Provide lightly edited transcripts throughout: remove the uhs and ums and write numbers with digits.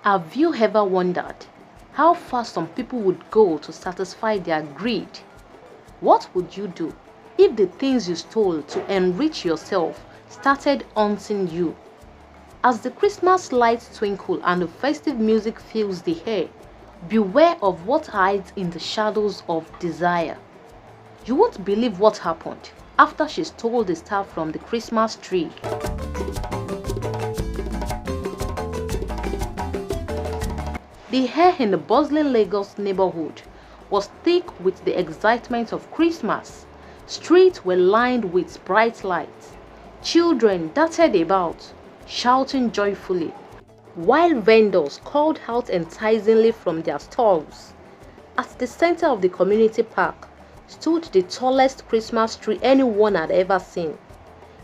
Have you ever wondered how far some people would go to satisfy their greed? What would you do if the things you stole to enrich yourself started haunting you? As the Christmas lights twinkle and the festive music fills the air, beware of what hides in the shadows of desire. You won't believe what happened after she stole the star from the Christmas tree. The air in the bustling Lagos neighborhood was thick with the excitement of Christmas. Streets were lined with bright lights. Children darted about, shouting joyfully, while vendors called out enticingly from their stalls. At the center of the community park stood the tallest Christmas tree anyone had ever seen.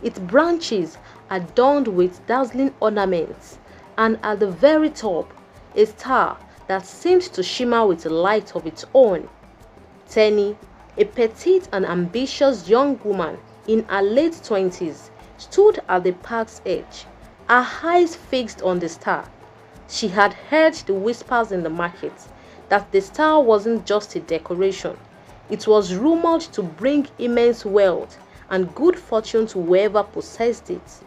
Its branches adorned with dazzling ornaments, and at the very top, a star that seemed to shimmer with a light of its own. Teni, a petite and ambitious young woman in her late 20s, stood at the park's edge, her eyes fixed on the star. She had heard the whispers in the market that the star wasn't just a decoration. It was rumored to bring immense wealth and good fortune to whoever possessed it.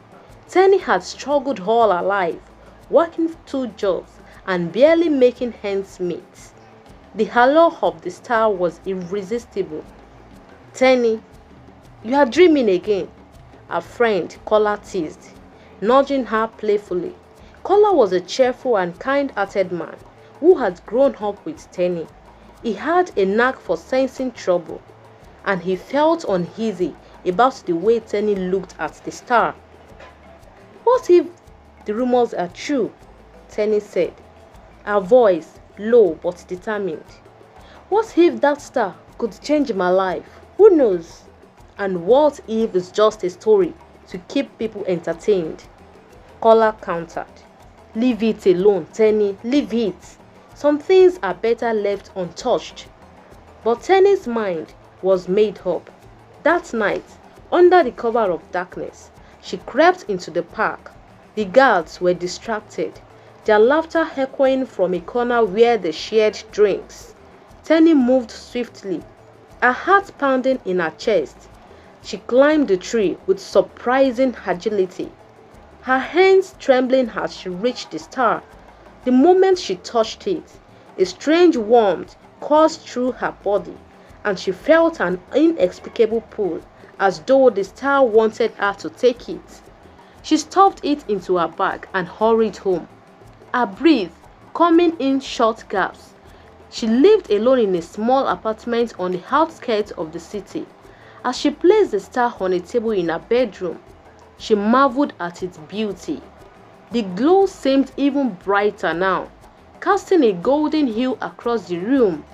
Teni had struggled all her life, working 2 jobs and barely making ends meet. The halo of the star was irresistible. "Teni, you are dreaming again," her friend Kola teased, nudging her playfully. Kola was a cheerful and kind-hearted man who had grown up with Teni. He had a knack for sensing trouble, and he felt uneasy about the way Teni looked at the star. "What if the rumors are true?" Teni said, her voice low but determined. "What if that star could change my life? Who knows? And what if it's just a story to keep people entertained?" Kola countered. "Leave it alone, Teni, leave it. Some things are better left untouched." But Teni's mind was made up. That night, under the cover of darkness, she crept into the park. The guards were distracted, their laughter echoing from a corner where they shared drinks. Teni moved swiftly, her heart pounding in her chest. She climbed the tree with surprising agility, her hands trembling as she reached the star. The moment she touched it, a strange warmth coursed through her body, and she felt an inexplicable pull, as though the star wanted her to take it. She stuffed it into her bag and hurried home, her breath coming in short gasps. She lived alone in a small apartment on the outskirts of the city. As she placed the star on a table in her bedroom, she marveled at its beauty. The glow seemed even brighter now, casting a golden hue across the room.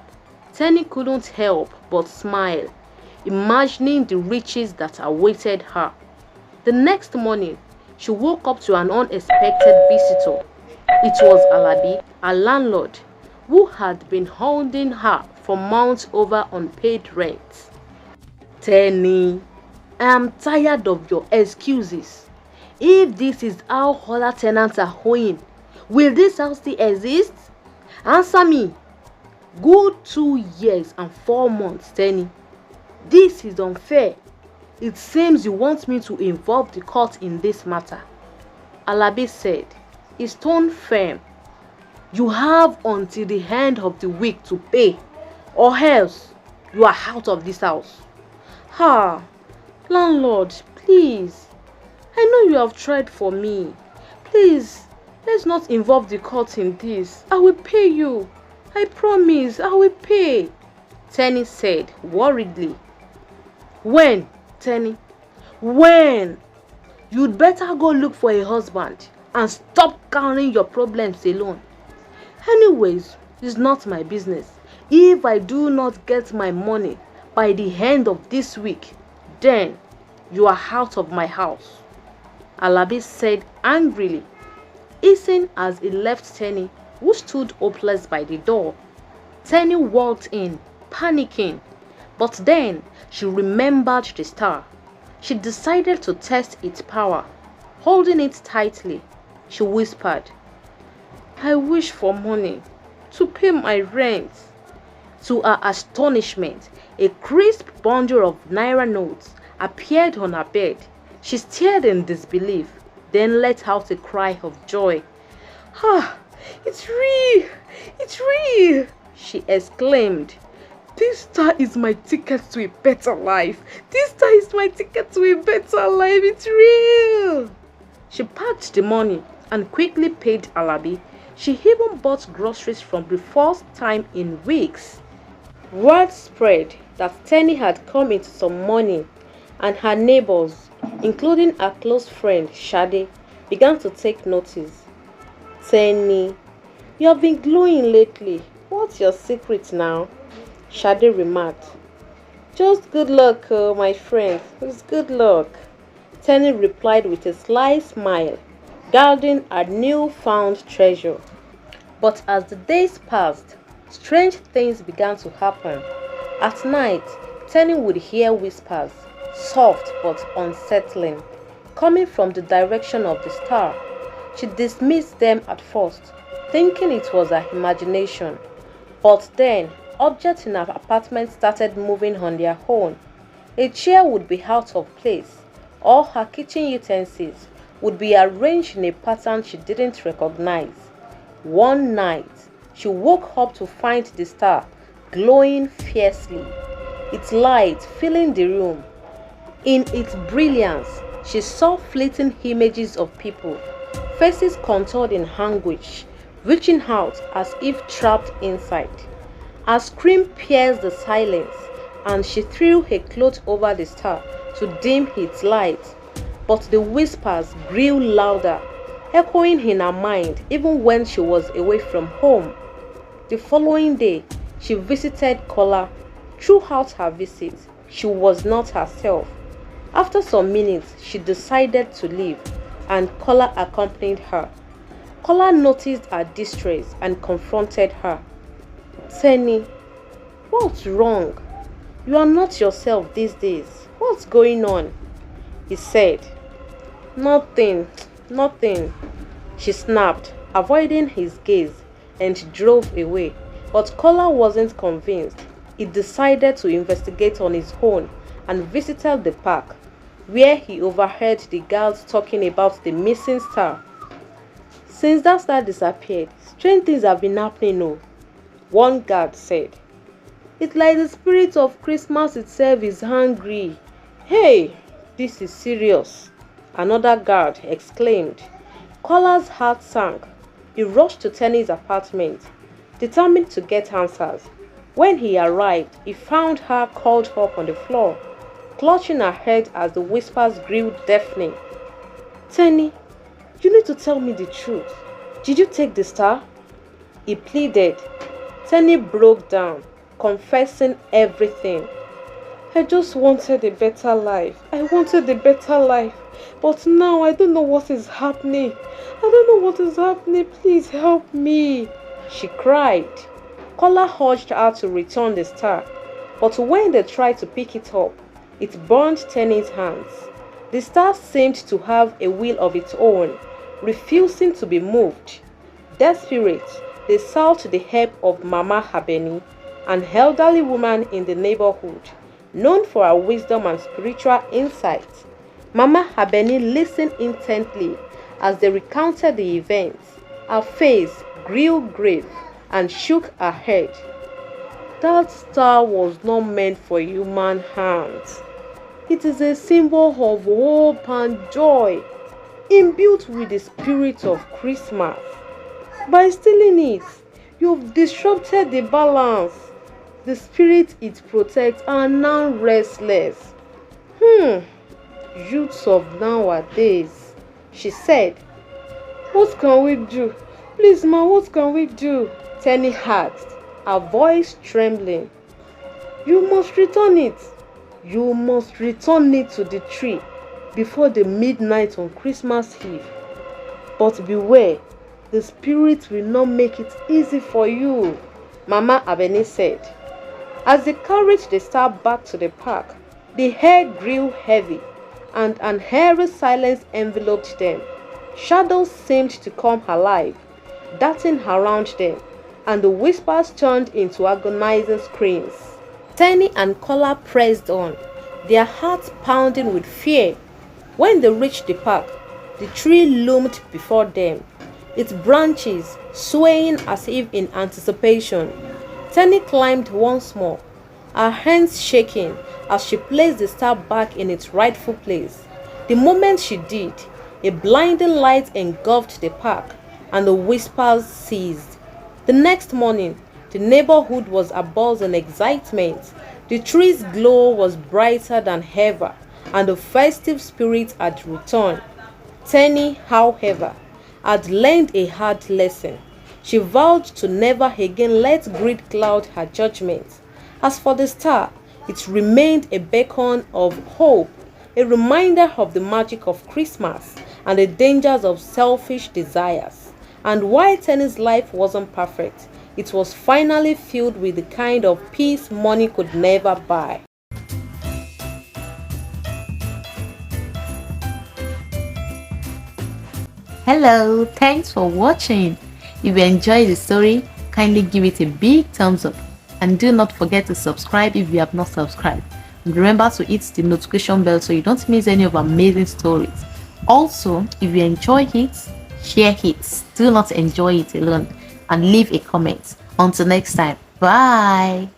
Teni couldn't help but smile, imagining the riches that awaited her. The next morning, she woke up to an unexpected visitor. It was Alabi, her landlord, who had been hounding her for months over unpaid rent. "Teni, I am tired of your excuses. If this is how other tenants are owing, will this house still exist? Answer me." "Good 2 years and 4 months, Teni. This is unfair. It seems you want me to involve the court in this matter," Alabi said, his tone firm. "You have until the end of the week to pay, or else you are out of this house." Landlord, please. I know you have tried for me. Please, let's not involve the court in this. I will pay you. I promise, I will pay," Teni said worriedly. "When, Teni? When? You'd better go look for a husband and stop carrying your problems alone. Anyways, it's not my business. If I do not get my money by the end of this week, then you are out of my house," Alabi said angrily, hissing as he left Teni, who stood hopeless by the door. Teni walked in, panicking, but then she remembered the star. She decided to test its power. Holding it tightly, she whispered, I wish for money to pay my rent. To her astonishment, a crisp bundle of naira notes appeared on her bed. She stared in disbelief, then let out a cry of joy. Ah, it's real! It's real! She exclaimed. This star is my ticket to a better life. This star is my ticket to a better life. It's real! She packed the money and quickly paid Alabi. She even bought groceries from the first time in weeks. Word spread that Teni had come into some money, and her neighbors, including her close friend Shade, began to take notice. Teni, you have been glowing lately. What's your secret now? Shade remarked. Just good luck, my friend. It's good luck. Teni replied with a sly smile, guarding her newfound treasure. But as the days passed, strange things began to happen. At night, Teni would hear whispers, soft but unsettling, coming from the direction of the star. She dismissed them at first, thinking it was her imagination. But then, objects in her apartment started moving on their own. A chair would be out of place, or her kitchen utensils would be arranged in a pattern she didn't recognize. One night, she woke up to find the star glowing fiercely, its light filling the room. In its brilliance, she saw fleeting images of people, faces contoured in anguish, reaching out as if trapped inside. Her scream pierced the silence, and she threw a cloth over the star to dim its light. But the whispers grew louder, echoing in her mind even when she was away from home. The following day, she visited Kola. Throughout her visit, she was not herself. After some minutes, she decided to leave, and Kola accompanied her. Kola noticed her distress and confronted her. Teni, what's wrong? You are not yourself these days. What's going on? He said. Nothing. She snapped, avoiding his gaze, and drove away. But Kola wasn't convinced. He decided to investigate on his own and visited the park, where he overheard the girls talking about the missing star. Since that star disappeared, strange things have been happening. No, one guard said. It's like the spirit of Christmas itself is hungry. Hey, this is serious, another guard exclaimed. Kola's heart sank. He rushed to Teni's apartment, determined to get answers. When he arrived, he found her curled up on the floor, clutching her head as the whispers grew deafening. Teni, you need to tell me the truth. Did you take the star? He pleaded. Teni broke down, confessing everything. I just wanted a better life. But now I don't know what is happening. Please help me, she cried. Kola urged her to return the star, but when they tried to pick it up, it burned Teni's hands. The star seemed to have a will of its own, refusing to be moved. Desperate, they sought the help of Mama Habeni, an elderly woman in the neighborhood, known for her wisdom and spiritual insight. Mama Habeni listened intently as they recounted the events. Her face grew grave and shook her head. That star was not meant for human hands. It is a symbol of hope and joy, imbued with the spirit of Christmas. By stealing it, you've disrupted the balance. The spirit it protects are now restless. Youths of nowadays, she said. What can we do? Please, ma, what can we do? Teni asked, her voice trembling. You must return it. You must return it to the tree before the midnight on Christmas Eve. But beware, the spirit will not make it easy for you, Mama Abeni said. As they carried the star back to the park, the air grew heavy, and an eerie silence enveloped them. Shadows seemed to come alive. darting around them, and the whispers turned into agonizing screams. Teni and Kola pressed on, their hearts pounding with fear. When they reached the park, the tree loomed before them, its branches swaying as if in anticipation. Teni climbed once more, her hands shaking as she placed the star back in its rightful place. The moment she did, a blinding light engulfed the park, and the whispers ceased. The next morning, the neighborhood was abuzz in excitement. The tree's glow was brighter than ever, and the festive spirit had returned. Teni, however, had learned a hard lesson. She vowed to never again let greed cloud her judgment. As for the star, it remained a beacon of hope, a reminder of the magic of Christmas and the dangers of selfish desires. And while Teni's life wasn't perfect, it was finally filled with the kind of peace money could never buy. Hello, thanks for watching. If you enjoyed the story, kindly give it a big thumbs up, and do not forget to subscribe if you have not subscribed. And remember to hit the notification bell so you don't miss any of our amazing stories. Also, if you enjoy it, share it. Do not enjoy it alone, and leave a comment. Until next time, bye.